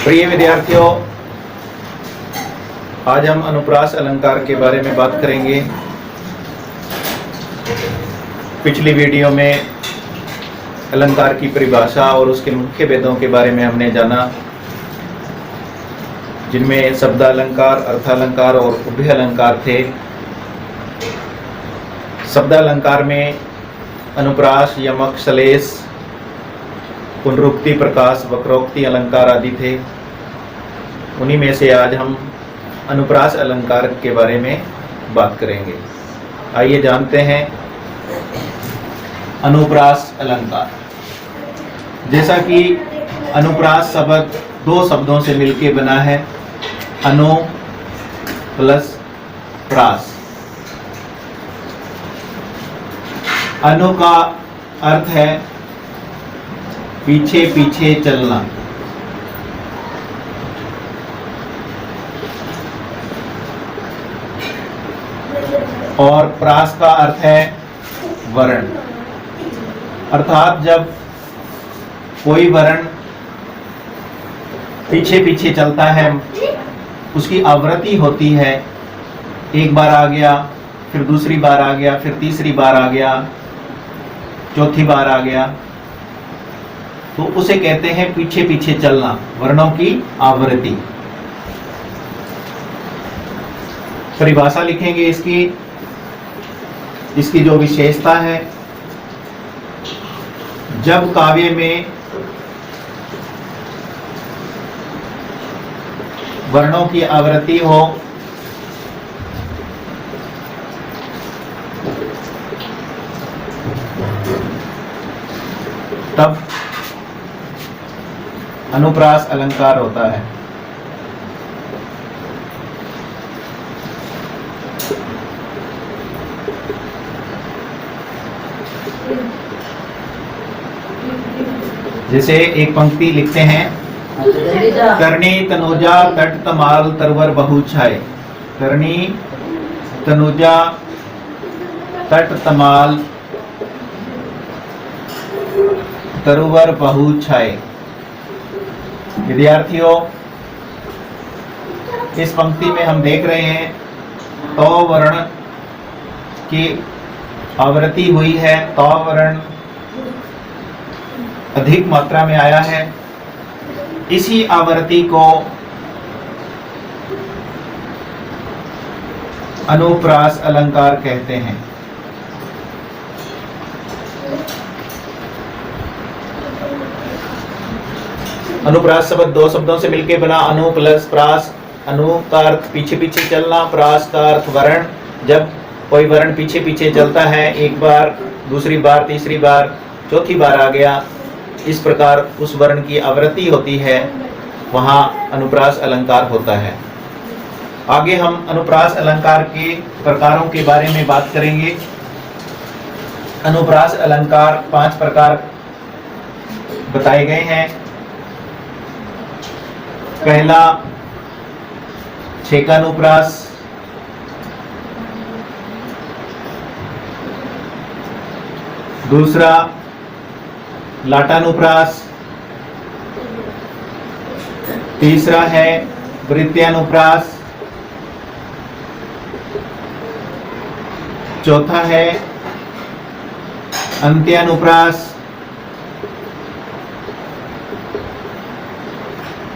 प्रिय विद्यार्थियों, आज हम अनुप्रास अलंकार के बारे में बात करेंगे। पिछली वीडियो में अलंकार की परिभाषा और उसके मुख्य भेदों के बारे में हमने जाना, जिनमें शब्दालंकार, अर्थालंकार और उभय अलंकार थे। शब्दालंकार में अनुप्रास, यमक, श्लेष, पुनरुक्ति, प्रकाश, वक्रोक्ति अलंकार आदि थे। उन्हीं में से आज हम अनुप्रास अलंकार के बारे में बात करेंगे। आइए जानते हैं अनुप्रास अलंकार। जैसा कि अनुप्रास शब्द दो शब्दों से मिलकर बना है, अनु प्लस प्रास। अनु का अर्थ है पीछे पीछे चलना, और प्रास का अर्थ है वर्ण। अर्थात जब कोई वर्ण पीछे पीछे चलता है, उसकी आवृत्ति होती है, एक बार आ गया, फिर दूसरी बार आ गया, फिर तीसरी बार आ गया, चौथी बार आ गया, तो उसे कहते हैं पीछे पीछे चलना, वर्णों की आवृत्ति। परिभाषा लिखेंगे इसकी जो विशेषता है, जब काव्य में वर्णों की आवृत्ति हो, तब अनुप्रास अलंकार होता है। जैसे एक पंक्ति लिखते हैं, करणी तनुजा तट तमाल तरवर बहु छाए। करणी तनुजा तट तमाल तरवर बहु छाए। विद्यार्थियों, इस पंक्ति में हम देख रहे हैं तो वर्ण की आवृत्ति हुई है, तो वर्ण अधिक मात्रा में आया है। इसी आवृत्ति को अनुप्रास अलंकार कहते हैं। अनुप्रास शब्द दो शब्दों से मिलकर बना, अनु प्लस प्रास। अनु का अर्थ पीछे पीछे चलना, प्रास का अर्थ वर्ण। जब कोई वर्ण पीछे पीछे चलता है, एक बार, दूसरी बार, तीसरी बार, चौथी बार आ गया, इस प्रकार उस वर्ण की आवृत्ति होती है, वहां अनुप्रास अलंकार होता है। आगे हम अनुप्रास अलंकार के प्रकारों के बारे में बात करेंगे। अनुप्रास अलंकार 5 प्रकार बताए गए हैं। पहला छेकानुप्रास, दूसरा लाटानुप्रास, तीसरा है वृत्त्यानुप्रास, चौथा है अंत्यानुप्रास,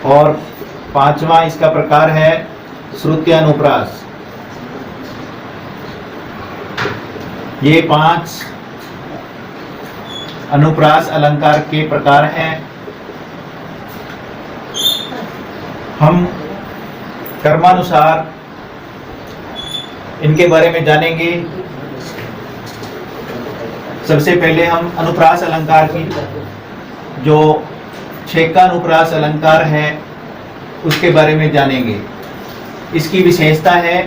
और 5वां इसका प्रकार है श्रुत्यानुप्रास। ये 5 अनुप्रास अलंकार के प्रकार हैं। हम कर्मानुसार इनके बारे में जानेंगे। सबसे पहले हम अनुप्रास अलंकार की जो छेकानुप्रास अलंकार है उसके बारे में जानेंगे। इसकी विशेषता है,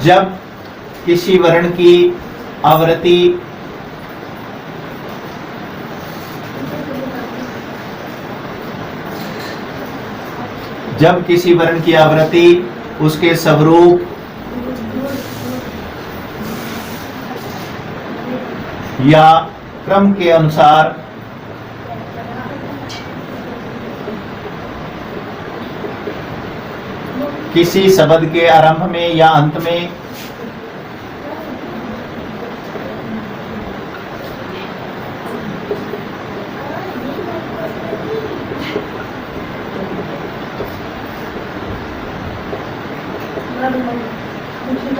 जब किसी वर्ण की आवृत्ति उसके स्वरूप या क्रम के अनुसार किसी शब्द के आरंभ में या अंत में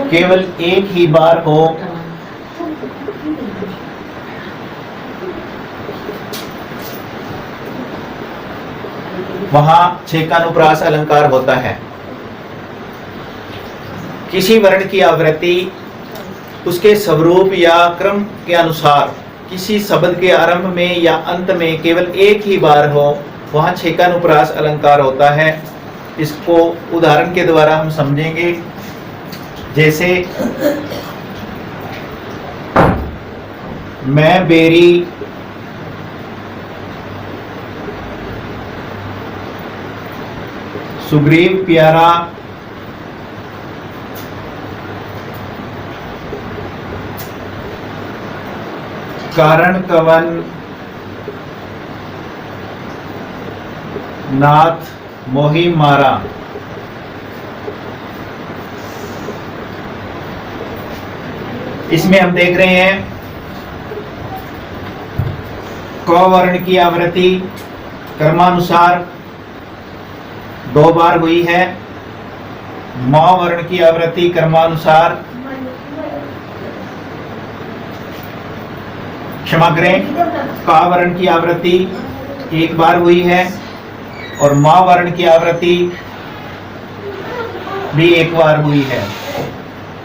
केवल एक ही बार हो, वहां छेकानुप्रास अलंकार होता है। किसी वर्ण की आवृत्ति उसके स्वरूप या क्रम के अनुसार किसी शब्द के आरंभ में या अंत में केवल एक ही बार हो, वहां छेकानुप्रास अलंकार होता है। इसको उदाहरण के द्वारा हम समझेंगे। जैसे मैं बेरी सुग्रीव प्यारा कारण कवन नाथ मोही मारा। इसमें हम देख रहे हैं क वर्ण की आवृत्ति क्रमानुसार 2 बार हुई है। म वर्ण की आवृत्ति क्रमानुसार, क्षमा करें, क वर्ण की आवृत्ति 1 बार हुई है और म वर्ण की आवृत्ति भी 1 बार हुई है।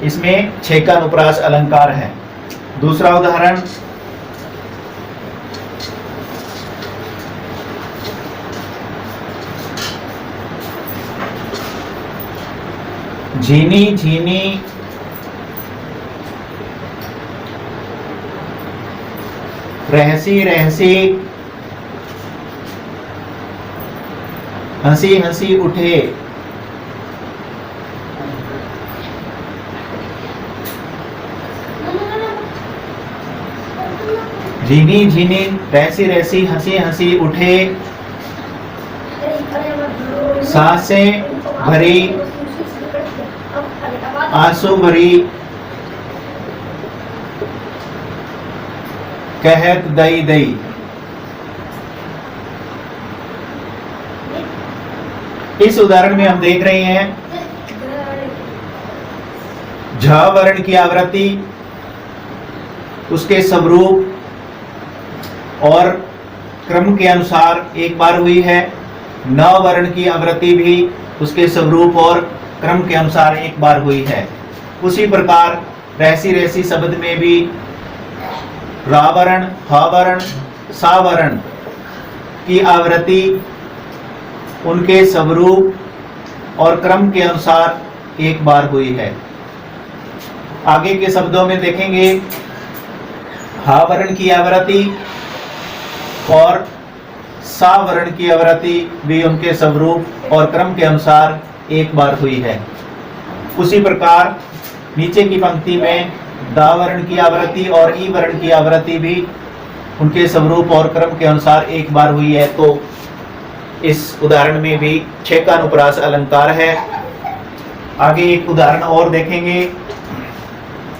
इसमें छेकानुप्रास अलंकार है। दूसरा उदाहरण, झीनी झीनी रहसी रहसी हंसी हंसी उठे। झीनी झीनी रहसी रहसी हंसी हंसी उठे, सांसें भरी आंसू भरी कहत दई दई। इस उदाहरण में हम देख रहे हैं झ वर्ण की आवृत्ति उसके स्वरूप और क्रम के अनुसार 1 बार हुई है। न वर्ण की आवृत्ति भी उसके स्वरूप और क्रम के अनुसार 1 बार हुई है। उसी प्रकार रहसी रहसी शब्द में भी रावरण, हावरण, सावरण की आवृत्ति उनके स्वरूप और क्रम के अनुसार 1 बार हुई है। आगे के शब्दों में देखेंगे हावरण की आवृत्ति और सावरण की आवृत्ति भी उनके स्वरूप और क्रम के अनुसार 1 बार हुई है। उसी प्रकार नीचे की पंक्ति में दा वर्ण की आवृत्ति और ई वर्ण की आवृत्ति भी उनके स्वरूप और क्रम के अनुसार 1 बार हुई है। तो इस उदाहरण में भी छेकानुप्रास अलंकार है। आगे एक उदाहरण और देखेंगे।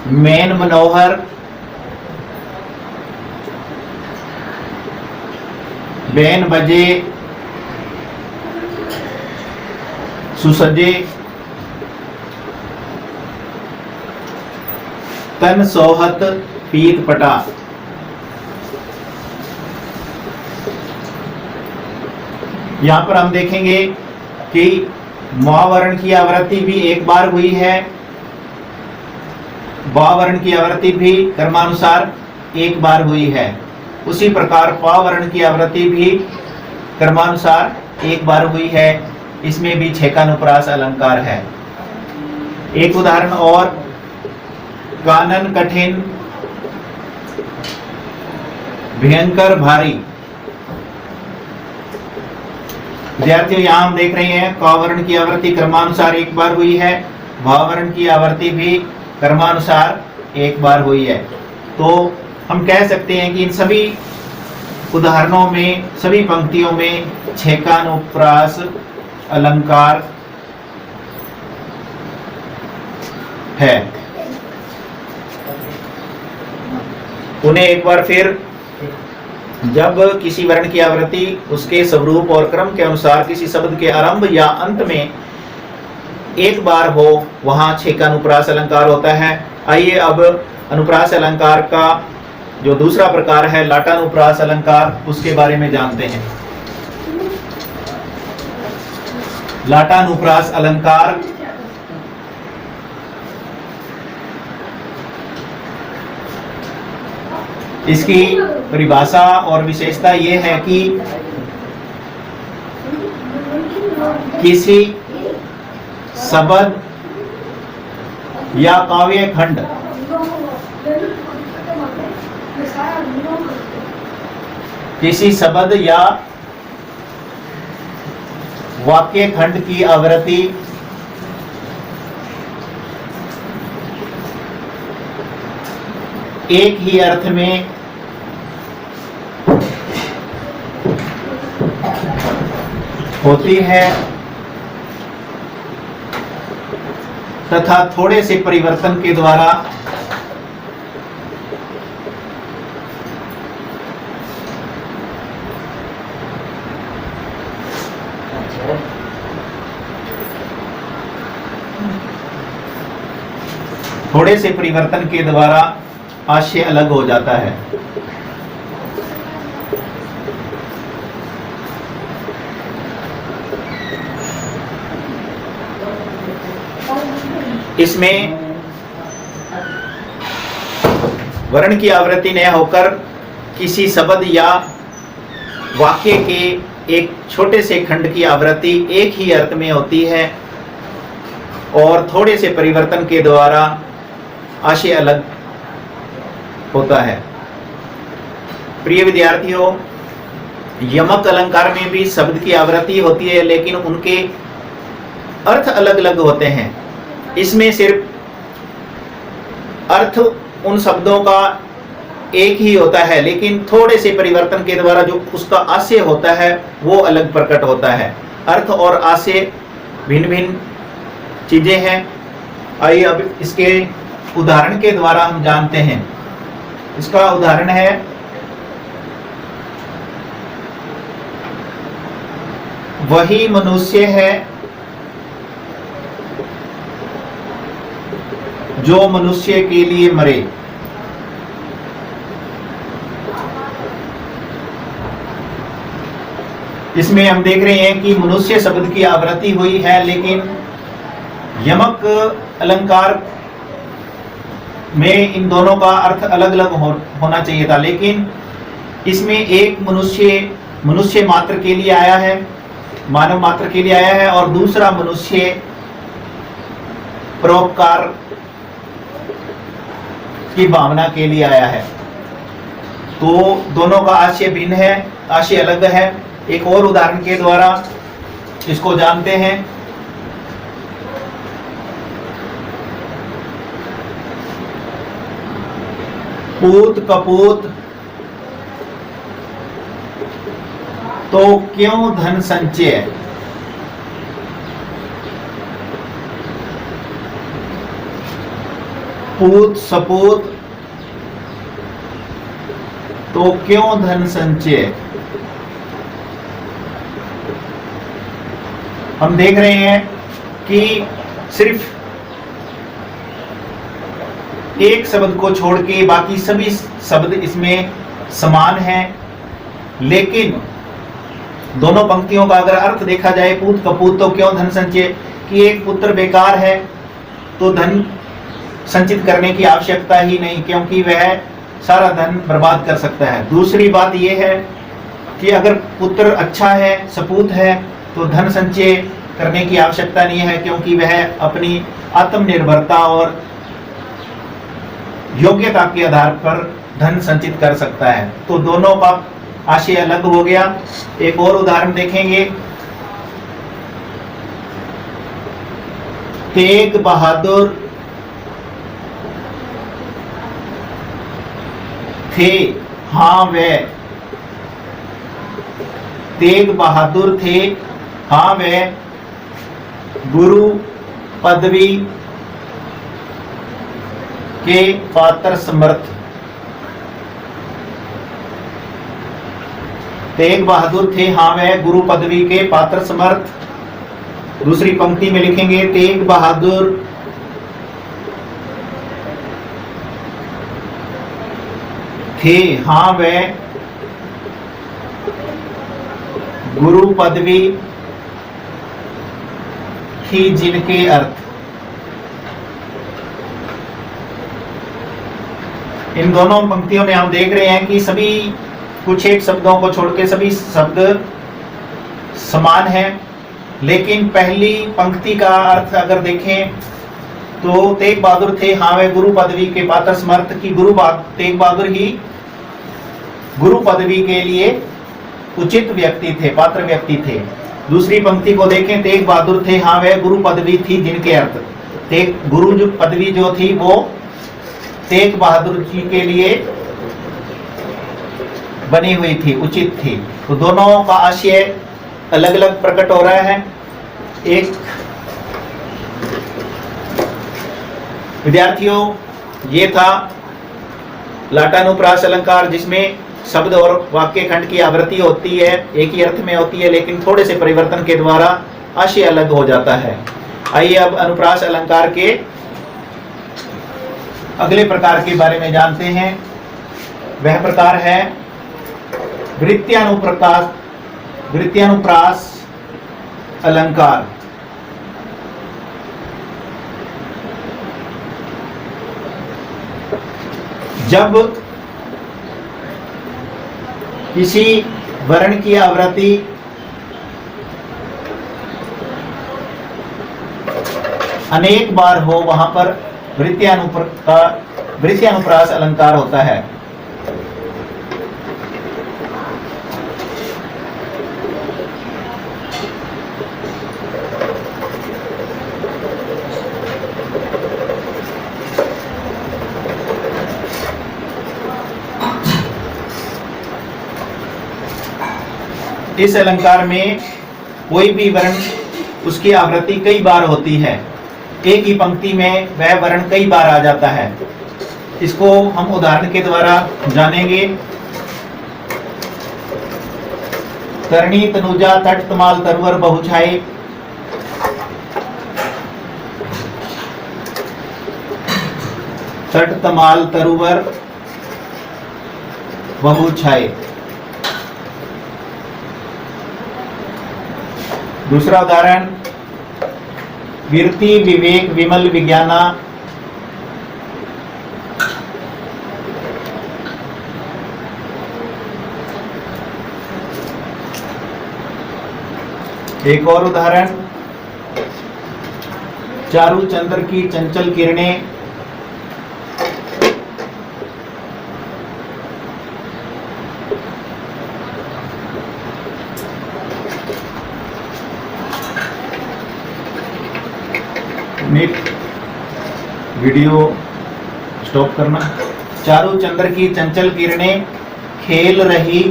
मैन मनोहर बैन बजे सुसजे तन सोहत पीत पटा। यहां पर हम देखेंगे कि म वर्ण की आवृत्ति भी 1 बार हुई है। ब वर्ण की आवृत्ति भी क्रमानुसार 1 बार हुई है। उसी प्रकार प वर्ण की आवृत्ति भी क्रमानुसार 1 बार हुई है। इसमें भी छेकानुप्रास अलंकार है। एक उदाहरण और, कानन कठिन भयंकर भारी विद्यार्थियों यहाँ हम देख रहे हैं क वर्ण की आवृत्ति क्रमानुसार एक बार हुई है, भ वर्ण की आवृत्ति भी क्रमानुसार एक बार हुई है। तो हम कह सकते हैं कि इन सभी उदाहरणों में, सभी पंक्तियों में छेकानुप्रास अलंकार है। उन्हें एक बार फिर, जब किसी वर्ण की आवृत्ति उसके स्वरूप और क्रम के अनुसार किसी शब्द के आरंभ या अंत में एक बार हो, वहां छेकानुप्रास अलंकार होता है। आइए अब अनुप्रास अलंकार का जो दूसरा प्रकार है लाटानुप्रास अलंकार, उसके बारे में जानते हैं। लाटानुप्रास अलंकार इसकी परिभाषा और विशेषता यह है कि किसी शब्द या काव्य खंड वाक्य खंड की आवृत्ति एक ही अर्थ में होती है तथा थोड़े से परिवर्तन के द्वारा आशय अलग हो जाता है। इसमें वर्ण की आवृत्ति न होकर किसी शब्द या वाक्य के एक छोटे से खंड की आवृत्ति एक ही अर्थ में होती है और थोड़े से परिवर्तन के द्वारा आशय अलग होता है। प्रिय विद्यार्थियों, यमक अलंकार में भी शब्द की आवृत्ति होती है, लेकिन उनके अर्थ अलग अलग होते हैं। इसमें सिर्फ अर्थ उन शब्दों का एक ही होता है, लेकिन थोड़े से परिवर्तन के द्वारा जो उसका आशय होता है वो अलग प्रकट होता है। अर्थ और आशय भिन्न भिन्न चीजें हैं। आइए अब इसके उदाहरण के द्वारा हम जानते हैं। इसका उदाहरण है वही मनुष्य है जो मनुष्य के लिए मरे। इसमें हम देख रहे हैं कि मनुष्य शब्द की आवृत्ति हुई है, लेकिन यमक अलंकार में इन दोनों का अर्थ अलग अलग होना चाहिए था, लेकिन इसमें एक मनुष्य मात्र के लिए आया है, मानव मात्र के लिए आया है, और दूसरा मनुष्य परोपकार की भावना के लिए आया है। तो दोनों का आशय भिन्न है, आशय अलग है। एक और उदाहरण के द्वारा इसको जानते हैं। पूत कपूत तो क्यों धन संचय। पूत सपूत तो क्यों धन संचय। हम देख रहे हैं कि सिर्फ एक शब्द को छोड़ के बाकी सभी शब्द इसमें समान हैं, लेकिन दोनों पंक्तियों का अगर अर्थ देखा जाए, पूत कपूत तो क्यों धन संचय, कि एक पुत्र बेकार है तो धन संचित करने की आवश्यकता ही नहीं, क्योंकि वह सारा धन बर्बाद कर सकता है। दूसरी बात यह है कि अगर पुत्र अच्छा है, सपूत है, तो धन संचय करने की आवश्यकता नहीं है, क्योंकि वह अपनी आत्मनिर्भरता और योग्यता के आधार पर धन संचित कर सकता है। तो दोनों का आशय अलग हो गया। एक और उदाहरण देखेंगे। तेग बहादुर थे, हाँ वे। तेग बहादुर थे, हाँ वे गुरु पदवी के पात्र समर्थ। तेग बहादुर थे, हाँ वे गुरु पदवी के पात्र समर्थ। दूसरी पंक्ति में लिखेंगे तेग बहादुर थे, हाँ वे गुरु पदवी थी जिनके अर्थ। इन दोनों पंक्तियों में हम देख रहे हैं कि सभी कुछ एक शब्दों को छोड़ के सभी शब्द समान हैं, लेकिन पहली पंक्ति का अर्थ अगर देखें तो तेग बहादुर थे, हाँ वे गुरु पदवी के पात्र समर्थ की तेग बहादुर ही गुरु पदवी के लिए उचित व्यक्ति थे, पात्र व्यक्ति थे। दूसरी पंक्ति को देखें, तेग बहादुर थे, हाँ वे गुरु पदवी थी जिनके अर्थ। तेग गुरु जो पदवी जो थी वो तेग बहादुर जी के लिए बनी हुई थी, उचित थी। तो दोनों का आशय अलग अलग प्रकट हो रहा है। एक विद्यार्थियों, ये था लाटानुप्रास अलंकार, जिसमें शब्द और वाक्य खंड की आवृत्ति होती है, एक ही अर्थ में होती है, लेकिन थोड़े से परिवर्तन के द्वारा आशय अलग हो जाता है। आइए अब अनुप्रास अलंकार के अगले प्रकार के बारे में जानते हैं। वह प्रकार है वृत्यानुप्रास अलंकार। जब किसी वर्ण की आवृत्ति अनेक बार हो, वहां पर वृत्यानुप्रास अलंकार होता है। इस अलंकार में कोई भी वर्ण, उसकी आवृत्ति कई बार होती है, एक ही पंक्ति में वह वर्ण कई बार आ जाता है। इसको हम उदाहरण के द्वारा जानेंगे। तरणी तनुजा तट तमाल तरवर बहुछाए। तट तमाल तरुवर बहुछाए। दूसरा उदाहरण, कीर्ति विवेक विमल विज्ञाना। एक और उदाहरण, चारु चंद्र की चंचल किरणें। वीडियो स्टॉप करना। चारु चंद्र की चंचल किरणें खेल रही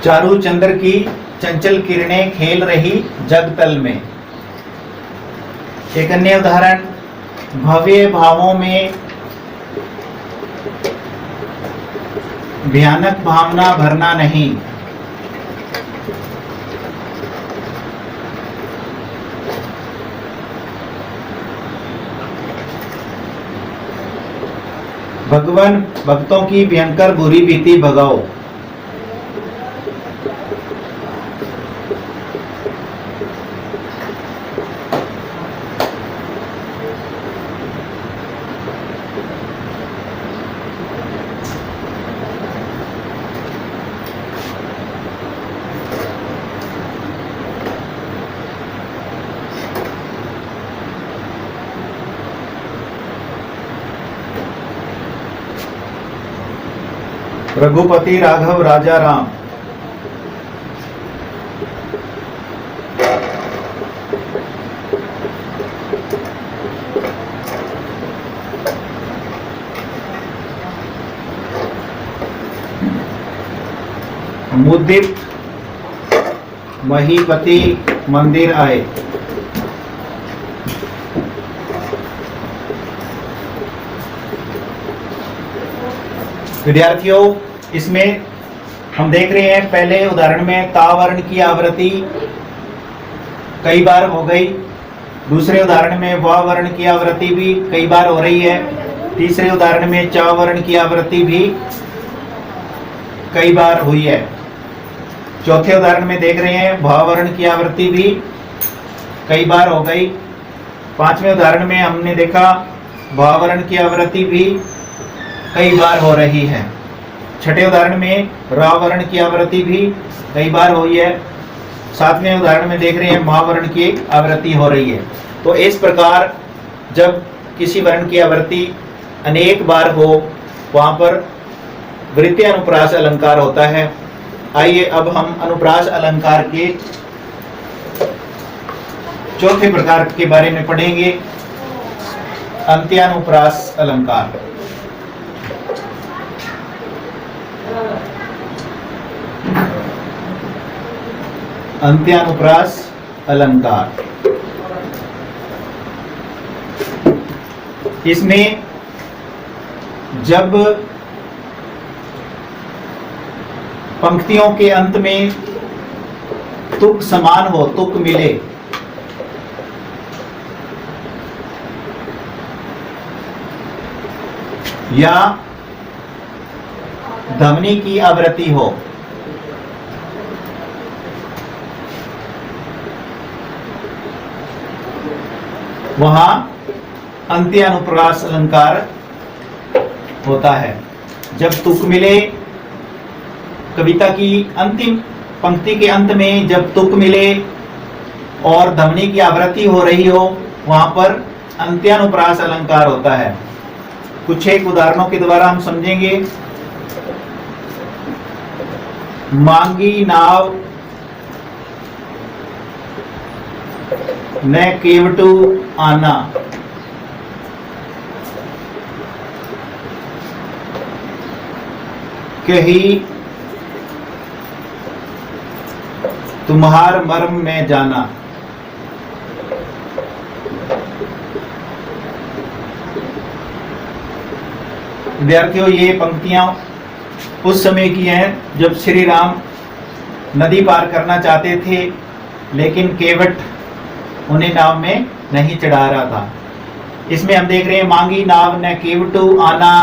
चारु चंद्र की चंचल किरणें खेल रही जगतल में। एक अन्य उदाहरण, भव्य भावों में भयानक भावना भरना नहीं। भगवान भक्तों की भयंकर बुरी बीती भगाओ। रघुपति राघव राजा राम। मुदित महीपति मंदिर आए। विद्यार्थियों, इसमें हम देख रहे हैं पहले उदाहरण में ता वर्ण की आवृत्ति कई बार हो गई, दूसरे उदाहरण में व वर्ण की आवृत्ति भी कई बार हो रही है, तीसरे उदाहरण में च वर्ण की आवृत्ति भी कई बार हुई है, चौथे उदाहरण में देख रहे हैं भ वर्ण की आवृत्ति भी कई बार हो गई, पांचवें उदाहरण में हमने देखा भ वर्ण की आवृत्ति भी कई बार हो रही है, छठे उदाहरण में र वर्ण की आवृत्ति भी कई बार हुई है, सातवें उदाहरण में देख रहे हैं म वर्ण की आवृत्ति हो रही है। तो इस प्रकार जब किसी वर्ण की आवृत्ति अनेक बार हो वहां पर वृत्तीय अनुप्रास अलंकार होता है। आइए अब हम अनुप्रास अलंकार के चौथे प्रकार के बारे में पढ़ेंगे, अंत्यानुप्रास अलंकार। अंत्यानुप्रास अलंकार, इसमें जब पंक्तियों के अंत में तुक समान हो, तुक मिले, या ध्वनि की आवृत्ति हो, वहां अंत्यानुप्रास अलंकार होता है। जब तुक मिले, कविता की अंतिम पंक्ति के अंत में जब तुक मिले और ध्वनि की आवृत्ति हो रही हो, वहां पर अंत्यानुप्रास अलंकार होता है। कुछ एक उदाहरणों के द्वारा हम समझेंगे। मांगी नाव न केवटू आना, कही तुम्हार मर्म में जाना। विद्यार्थियों, ये पंक्तियां उस समय की हैं जब श्री राम नदी पार करना चाहते थे, लेकिन केवट उन्हें नाव में नहीं चढ़ा रहा था। इसमें हम देख रहे हैं मांगी नाव न केवटू आना,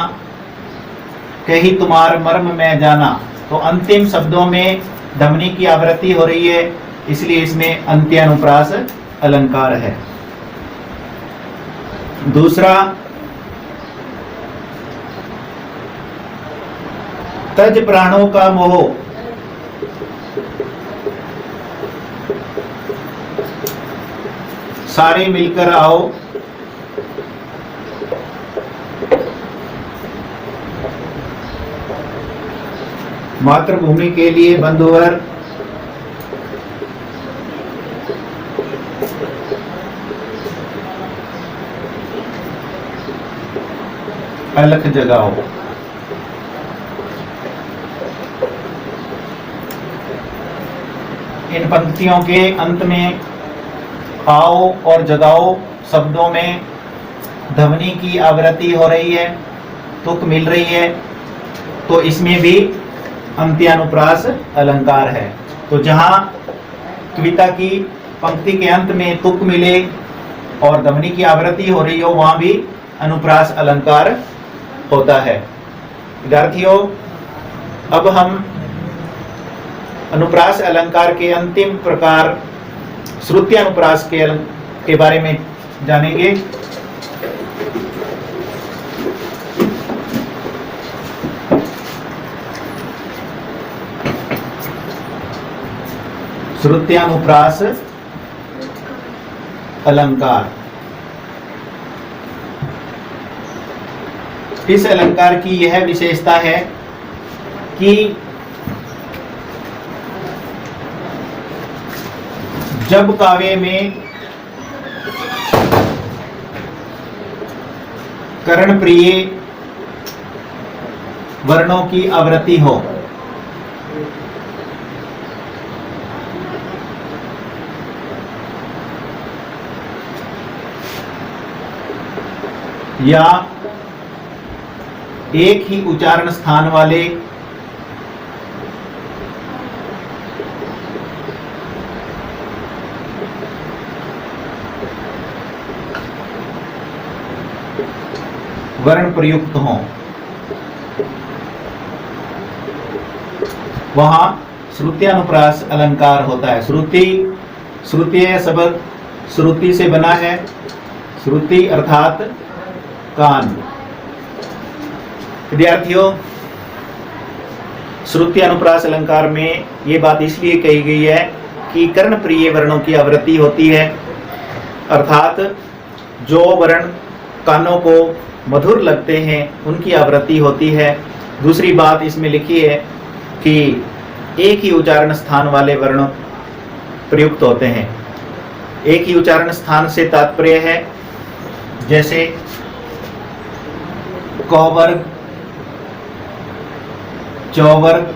कही तुम्हार मर्म में जाना। तो अंतिम शब्दों में ध्वनि की आवृत्ति हो रही है, इसलिए इसमें अंत्यानुप्रास अलंकार है। दूसरा, तज प्राणों का मोह, सारे मिलकर आओ, मातृभूमि के लिए बंधुवर, अलख जगाओ। इन पंक्तियों के अंत में आओ और जगाओ शब्दों में ध्वनि की आवृत्ति हो रही है, तुक मिल रही है, तो इसमें भी अंत्यानुप्रास अलंकार है। तो जहां कविता की पंक्ति के अंत में तुक मिले और ध्वनि की आवृत्ति हो रही हो, वहां भी अनुप्रास अलंकार होता है। विद्यार्थियों, अब हम अनुप्रास अलंकार के अंतिम प्रकार श्रुति अनुप्रास के बारे में जानेंगे। श्रुत्यानुप्रास अलंकार, इस अलंकार की यह विशेषता है कि जब काव्य में कर्णप्रिय वर्णों की आवृत्ति हो या एक ही उच्चारण स्थान वाले वर्ण प्रयुक्त हों, वहां श्रुत्यानुप्रास अलंकार होता है। श्रुतीय शब्द श्रुति से बना है। श्रुति अर्थात कान। विद्यार्थियों, श्रुत्यानुप्रास अलंकार में ये बात इसलिए कही गई है कि कर्णप्रिय वर्णों की आवृत्ति होती है, अर्थात जो वर्ण कानों को मधुर लगते हैं उनकी आवृत्ति होती है। दूसरी बात इसमें लिखी है कि एक ही उच्चारण स्थान वाले वर्ण प्रयुक्त होते हैं। एक ही उच्चारण स्थान से तात्पर्य है जैसे क वर्ग, च वर्ग,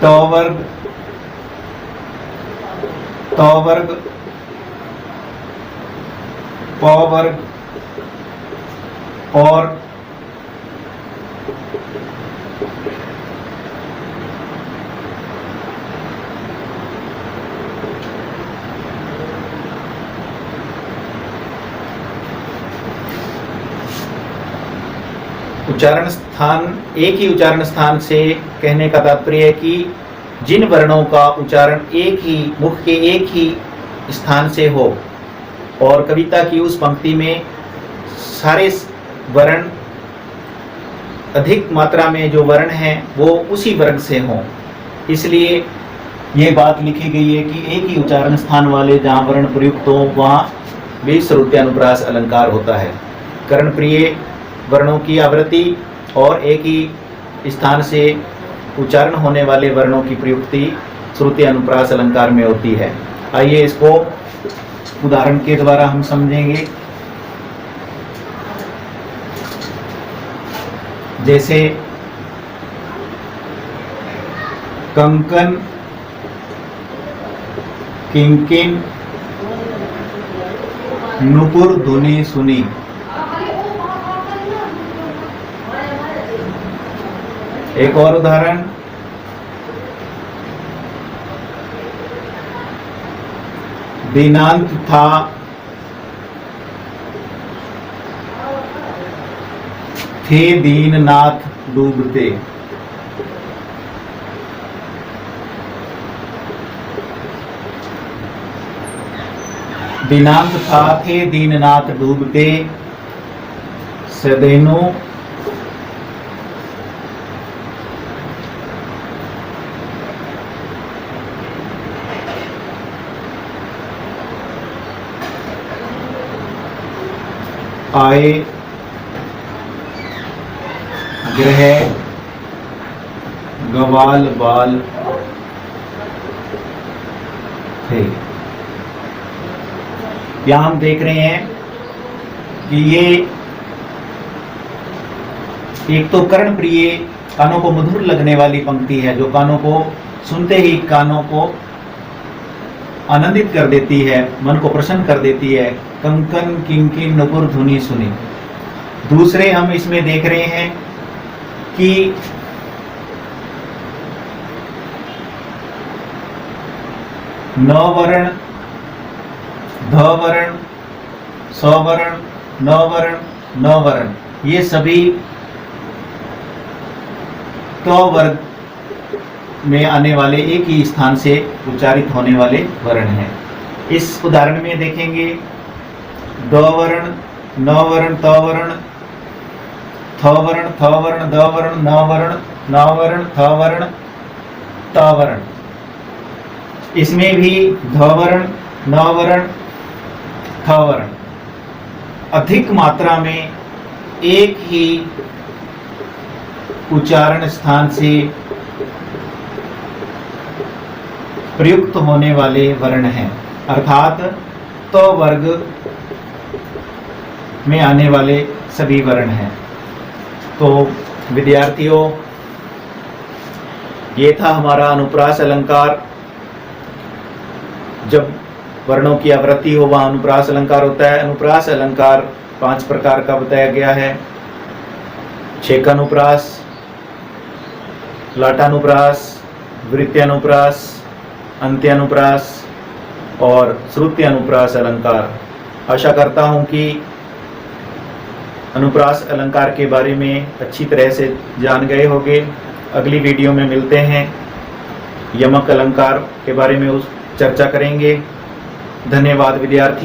ट वर्ग, त वर्ग, प वर्ग और उच्चारण स्थान, एक ही उच्चारण स्थान से कहने का तात्पर्य है कि जिन वर्णों का उच्चारण एक ही मुख के एक ही स्थान से हो और कविता की उस पंक्ति में सारे वर्ण अधिक मात्रा में जो वर्ण हैं वो उसी वर्ग से हों, इसलिए ये बात लिखी गई है कि एक ही उच्चारण स्थान वाले जहाँ वर्ण प्रयुक्त हो वहाँ भी श्रुत्यानुप्रास अलंकार होता है। कर्णप्रिय वर्णों की आवृत्ति और एक ही स्थान से उच्चारण होने वाले वर्णों की प्रयुक्ति श्रुत्यानुप्रास अलंकार में होती है। आइए इसको उदाहरण के द्वारा हम समझेंगे। जैसे कंकन, किंकिन, नुपुर धुनी सुनी। एक और उदाहरण, दिनांत था, थे दीननाथ डूबते। दिनांत था, थे दीननाथ डूबते, सदैनो आए ग्रह गवाल बाल थे। यहां हम देख रहे हैं कि ये एक तो कर्णप्रिय कानों को मधुर लगने वाली पंक्ति है जो कानों को सुनते ही कानों को आनंदित कर देती है, मन को प्रसन्न कर देती है। कंकन किंकिन नुपुर धुनी सुनी। दूसरे हम इसमें देख रहे हैं कि न वर्ण, ध वर्ण, स वर्ण, न वर्ण, न वर्ण, ये सभी त वर्ग में आने वाले एक ही स्थान से उच्चारित होने वाले वर्ण हैं। इस उदाहरण में देखेंगे द वर्ण, न वर्ण, त वर्ण, थ वर्ण, थ वर्ण, द वर्ण, न वर्ण, न वर्ण, थ वर्ण, त वर्ण। इसमें भी ध वर्ण, न वर्ण, थ वर्ण अधिक मात्रा में एक ही उच्चारण स्थान से प्रयुक्त होने वाले वर्ण हैं, अर्थात तो वर्ग में आने वाले सभी वर्ण हैं। तो विद्यार्थियों, ये था हमारा अनुप्रास अलंकार। जब वर्णों की आवृत्ति हो वहाँ अनुप्रास अलंकार होता है। अनुप्रास अलंकार 5 प्रकार का बताया गया है: छेकानुप्रास, लाटानुप्रास, वृत्त्यानुप्रास, अंत्यानुप्रास और श्रुत्यानुप्रास अलंकार। आशा करता हूँ कि अनुप्रास अलंकार के बारे में अच्छी तरह से जान गए होंगे। अगली वीडियो में मिलते हैं, यमक अलंकार के बारे में चर्चा करेंगे। धन्यवाद विद्यार्थी।